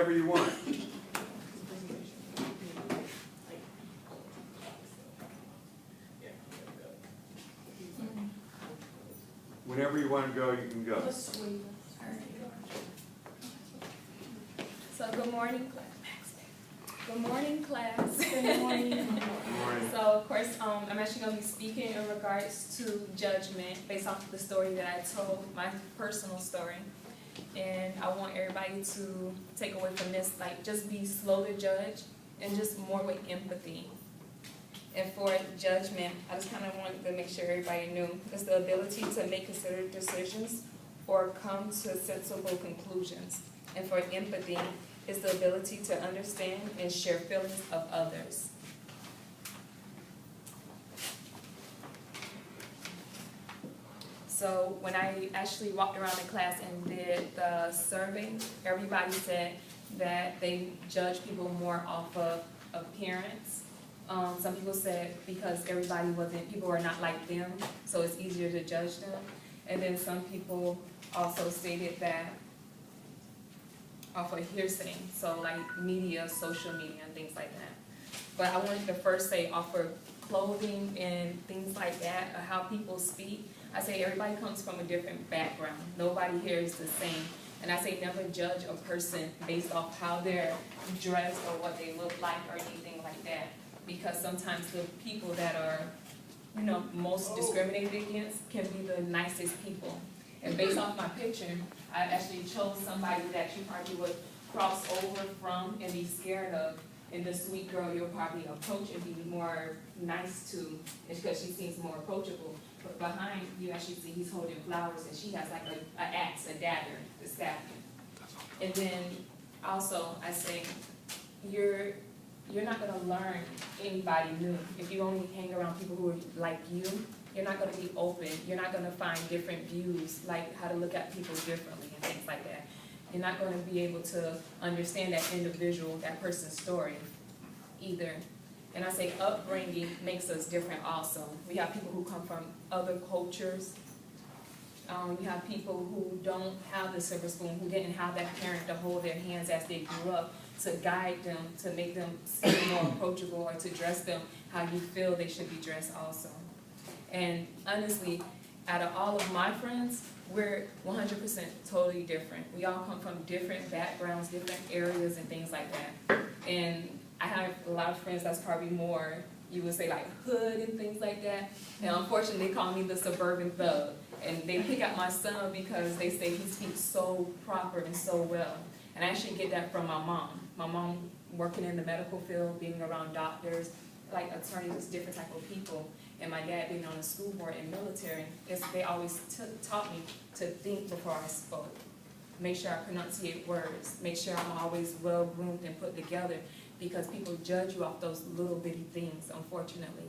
whatever you want. Whenever you want to go, you can go. So good morning, class. Good morning, class. Good morning. Good morning. So of course, I'm actually going to be speaking in regards to judgment based off of the story that I told, my personal story. And I want everybody to take away from this, like, just be slow to judge and just more with empathy. And for judgment, I just kind of wanted to make sure everybody knew it's the ability to make considered decisions or come to sensible conclusions. And for empathy, it's the ability to understand and share feelings of others. So when I actually walked around the class and did the survey, everybody said that they judge people more off of appearance. Some people said because people are not like them, so it's easier to judge them. And then some people also stated that off of hearsay, so like media, social media, and things like that. But I wanted to first say off of clothing and things like that, or how people speak. I say everybody comes from a different background. Nobody here is the same. And I say never judge a person based off how they're dressed or what they look like or anything like that. Because sometimes the people that are, most discriminated against can be the nicest people. And based off my picture, I actually chose somebody that you probably would cross over from and be scared of. And the sweet girl you'll probably approach and be more nice to, because she seems more approachable. But behind you actually see he's holding flowers and she has like an axe, a dagger to stab him. And then also I say, you're not going to learn anybody new. If you only hang around people who are like you, you're not going to be open. You're not going to find different views, like how to look at people differently and things like that. You're not going to be able to understand that individual, that person's story either. And I say upbringing makes us different also. We have people who come from other cultures. We have people who don't have the silver spoon, who didn't have that parent to hold their hands as they grew up, to guide them, to make them seem more approachable, or to dress them how you feel they should be dressed also. And honestly, out of all of my friends, we're 100% totally different. We all come from different backgrounds, different areas and things like that. And I have a lot of friends that's probably more, you would say like hood and things like that. And unfortunately, they call me the suburban thug. And they pick out my son because they say he speaks so proper and so well. And I actually get that from my mom. My mom working in the medical field, being around doctors, like attorneys, different type of people. And my dad being on the school board and military, they always taught me to think before I spoke. Make sure I pronunciate words. Make sure I'm always well-groomed and put together, because people judge you off those little bitty things, unfortunately.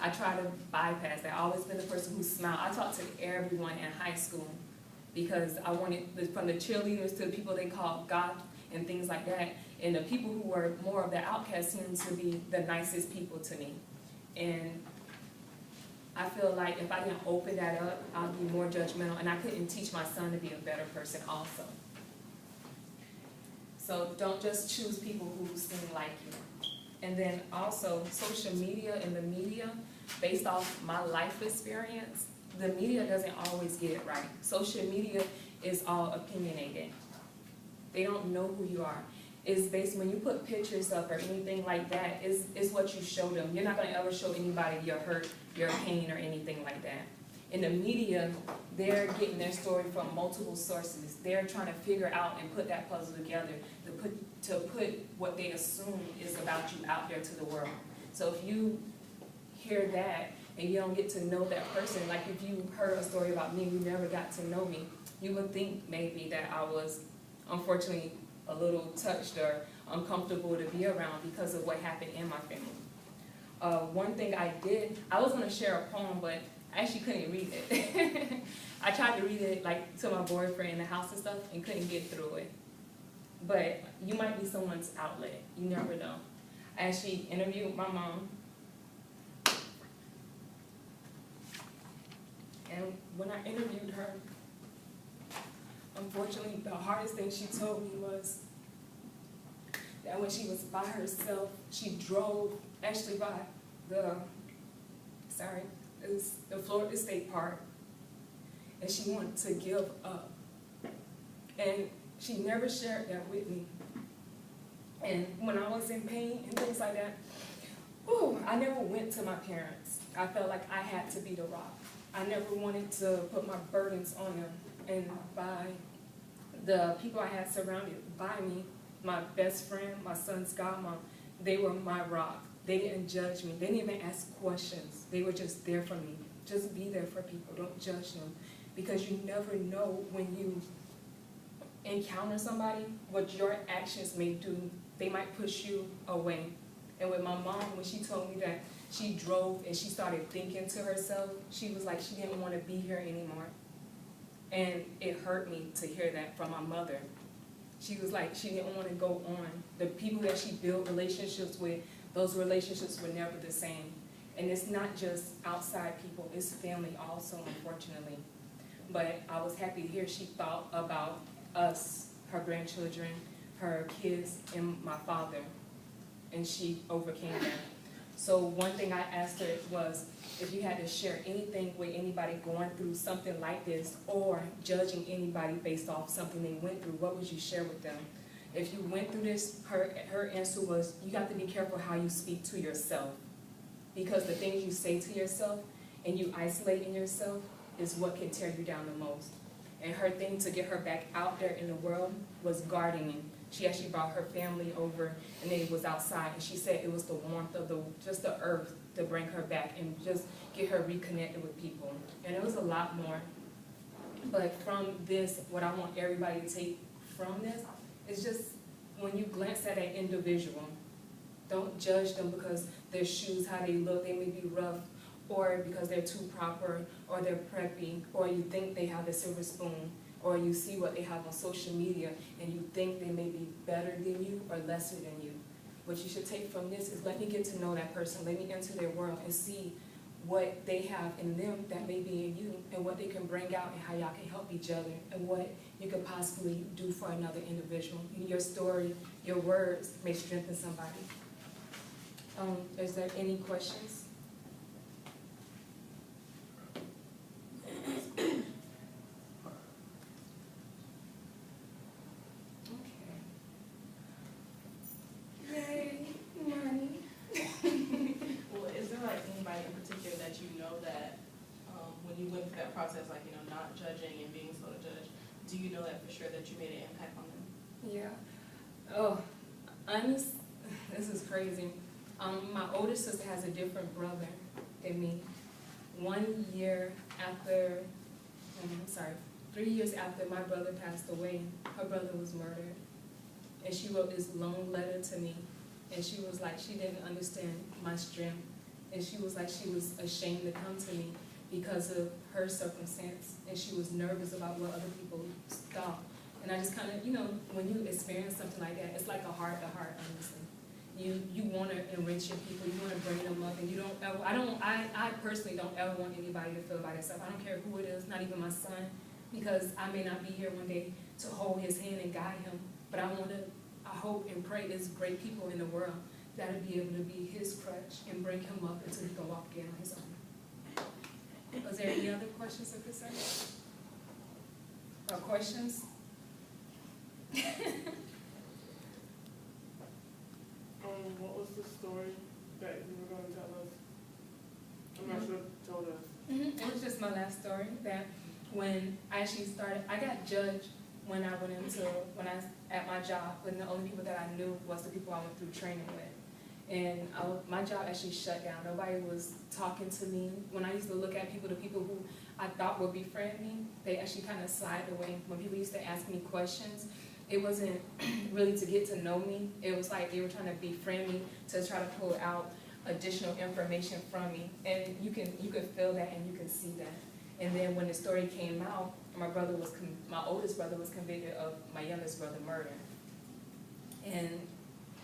I try to bypass that. I've always been the person who smiled. I talked to everyone in high school because I wanted, from the cheerleaders to the people they called God and things like that, and the people who were more of the outcasts seemed to be the nicest people to me. And I feel like if I didn't open that up, I'd be more judgmental, and I couldn't teach my son to be a better person also. So don't just choose people who seem like you. And then also, social media and the media, based off my life experience, the media doesn't always get it right. Social media is all opinionated. They don't know who you are. It's based, when you put pictures up or anything like that, is what you show them. You're not going to ever show anybody your hurt, your pain, or anything like that. In the media, they're getting their story from multiple sources. They're trying to figure out and put that puzzle together to put what they assume is about you out there to the world. So if you hear that and you don't get to know that person, like if you heard a story about me, you never got to know me, you would think maybe that I was unfortunately a little touched or uncomfortable to be around because of what happened in my family. One thing I did, I was going to share a poem, but I actually couldn't read it. I tried to read it like to my boyfriend in the house and stuff and couldn't get through it. But you might be someone's outlet. You never know. I actually interviewed my mom. And when I interviewed her, unfortunately, the hardest thing she told me was, that when she was by herself, she drove actually by the, it was the Florida State Park, and she wanted to give up. And she never shared that with me. And when I was in pain and things like that, I never went to my parents. I felt like I had to be the rock. I never wanted to put my burdens on them. And by the people I had surrounded by me, my best friend, my son's godmom, they were my rock. They didn't judge me. They didn't even ask questions. They were just there for me. Just be there for people. Don't judge them. Because you never know when you encounter somebody, what your actions may do. They might push you away. And with my mom, when she told me that she drove and she started thinking to herself, she was like she didn't want to be here anymore. And it hurt me to hear that from my mother. She was like she didn't want to go on. The people that she built relationships with, those relationships were never the same. And it's not just outside people, it's family also, unfortunately. But I was happy to hear she thought about us, her grandchildren, her kids, and my father. And she overcame that. So one thing I asked her was, if you had to share anything with anybody going through something like this, or judging anybody based off something they went through, what would you share with them? If you went through this, her answer was, you got to be careful how you speak to yourself. Because the things you say to yourself and you isolate in yourself is what can tear you down the most. And her thing to get her back out there in the world was gardening. She actually brought her family over, and they was outside, and she said it was the warmth of just the earth to bring her back and just get her reconnected with people. And it was a lot more. But from this, what I want everybody to take from this is just when you glance at an individual, don't judge them because their shoes, how they look, they may be rough, or because they're too proper, or they're preppy, or you think they have the silver spoon, or you see what they have on social media and you think they may be better than you or lesser than you. What you should take from this is let me get to know that person, let me enter their world and see what they have in them that may be in you, and what they can bring out and how y'all can help each other, and what you could possibly do for another individual. Your story, your words may strengthen somebody. Is there any questions? When you went through that process, like, not judging and being slow to judge, do you know that for sure that you made an impact on them? Yeah. Oh, this is crazy. My oldest sister has a different brother than me. 1 year after, 3 years after my brother passed away, her brother was murdered. And she wrote this long letter to me. And she was like, she didn't understand my strength. And she was like, she was ashamed to come to me because of her circumstance, and she was nervous about what other people thought. And I just kind of, when you experience something like that, it's like a heart-to-heart, honestly. You want to enrich your people, you want to bring them up, and you don't ever, I personally don't ever want anybody to feel by themselves. I don't care who it is, not even my son, because I may not be here one day to hold his hand and guide him, but I hope and pray there's great people in the world that'll be able to be his crutch and bring him up until he can walk again on his own. Was there any other questions or concerns? Or questions? What was the story that you were going to tell us? I'm not sure if you told us. It was just my last story, that when I actually started, I got judged when I at my job, when the only people that I knew was the people I went through training with. And my job actually shut down. Nobody was talking to me. When I used to look at people, the people who I thought would befriend me, they actually kind of slide away. When people used to ask me questions, it wasn't really to get to know me. It was like they were trying to befriend me to try to pull out additional information from me. And you can feel that and you can see that. And then when the story came out, my oldest brother was convicted of my youngest brother murder. And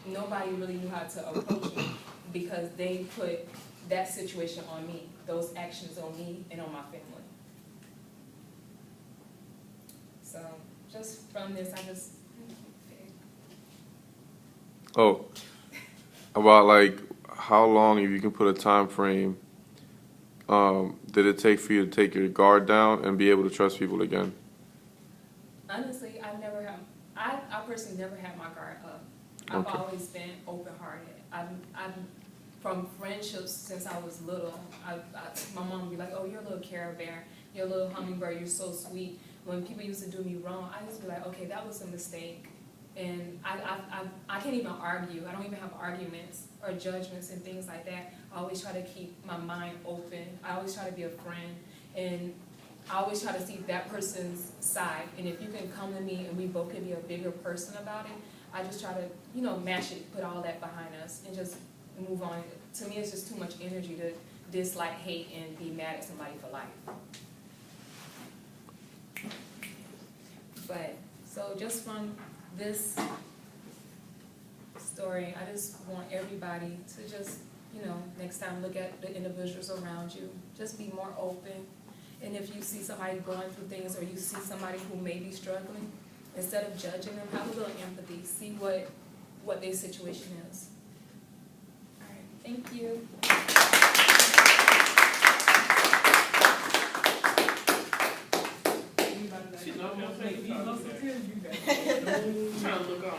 nobody really knew how to approach me because they put that situation on me, those actions on me and on my family. So just from this, Oh, about like how long, if you can put a time frame, did it take for you to take your guard down and be able to trust people again? Honestly, I personally never had my guard up. I've Okay. always been open-hearted. I've from friendships since I was little. My mom would be like, "Oh, you're a little Care Bear. You're a little hummingbird. You're so sweet." When people used to do me wrong, I used to be like, "Okay, that was a mistake." And I can't even argue. I don't even have arguments or judgments and things like that. I always try to keep my mind open. I always try to be a friend, and I always try to see that person's side. And if you can come to me and we both can be a bigger person about it, I just try to, match it, put all that behind us, and just move on. To me, it's just too much energy to dislike, hate, and be mad at somebody for life. But, so just from this story, I just want everybody to just, next time look at the individuals around you. Just be more open. And if you see somebody going through things, or you see somebody who may be struggling, instead of judging them, have a little empathy. See what their situation is. All right, thank you. Anybody that knows, trying to look on.